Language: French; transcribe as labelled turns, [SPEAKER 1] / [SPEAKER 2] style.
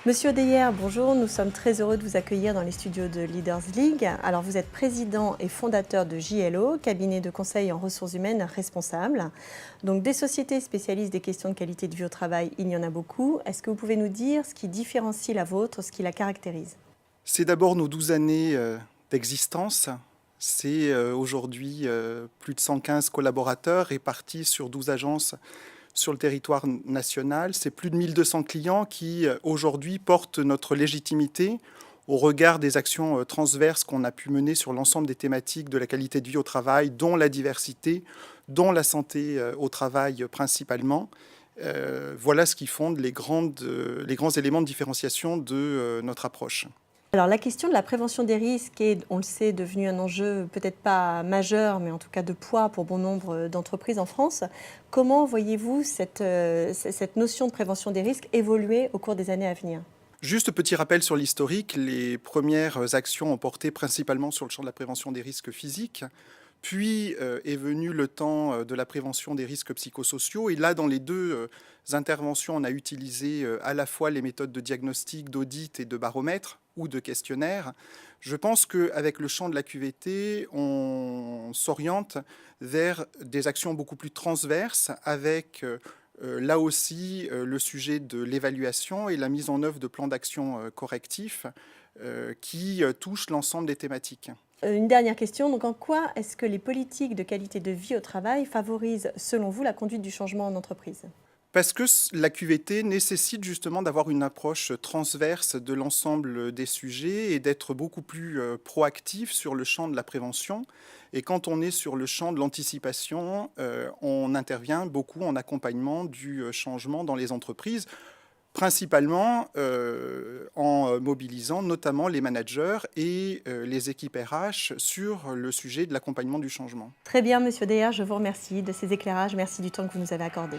[SPEAKER 1] Monsieur Odeyer, bonjour, nous sommes très heureux de vous accueillir dans les studios de Leaders League. Alors vous êtes président et fondateur de JLO, cabinet de conseil en ressources humaines responsable. Donc des sociétés spécialistes des questions de qualité de vie au travail, il y en a beaucoup. Est-ce que vous pouvez nous dire ce qui différencie la vôtre, ce qui la caractérise?
[SPEAKER 2] C'est d'abord nos 12 années d'existence. C'est aujourd'hui plus de 115 collaborateurs répartis sur 12 agences sur le territoire national. C'est plus de 1200 clients qui aujourd'hui portent notre légitimité au regard des actions transverses qu'on a pu mener sur l'ensemble des thématiques de la qualité de vie au travail, dont la diversité, dont la santé au travail principalement. Voilà ce qui fonde les grands éléments de différenciation de notre approche.
[SPEAKER 1] Alors la question de la prévention des risques est, on le sait, devenue un enjeu peut-être pas majeur, mais en tout cas de poids pour bon nombre d'entreprises en France. Comment voyez-vous cette notion de prévention des risques évoluer au cours des années à venir?
[SPEAKER 2] Juste petit rappel sur l'historique, les premières actions ont porté principalement sur le champ de la prévention des risques physiques, puis est venu le temps de la prévention des risques psychosociaux. Et là, dans les deux interventions, on a utilisé à la fois les méthodes de diagnostic, d'audit et de baromètre ou de questionnaire. Je pense qu'avec le champ de la QVT, on s'oriente vers des actions beaucoup plus transverses avec là aussi, le sujet de l'évaluation et la mise en œuvre de plans d'action correctifs qui touchent l'ensemble des thématiques.
[SPEAKER 1] Une dernière question, donc en quoi est-ce que les politiques de qualité de vie au travail favorisent, selon vous, la conduite du changement en entreprise?
[SPEAKER 2] Parce que la QVT nécessite justement d'avoir une approche transverse de l'ensemble des sujets et d'être beaucoup plus proactif sur le champ de la prévention. Et quand on est sur le champ de l'anticipation, on intervient beaucoup en accompagnement du changement dans les entreprises, principalement en mobilisant notamment les managers et les équipes RH sur le sujet de l'accompagnement du changement.
[SPEAKER 1] Très bien, Monsieur Deyer, je vous remercie de ces éclairages. Merci du temps que vous nous avez accordé.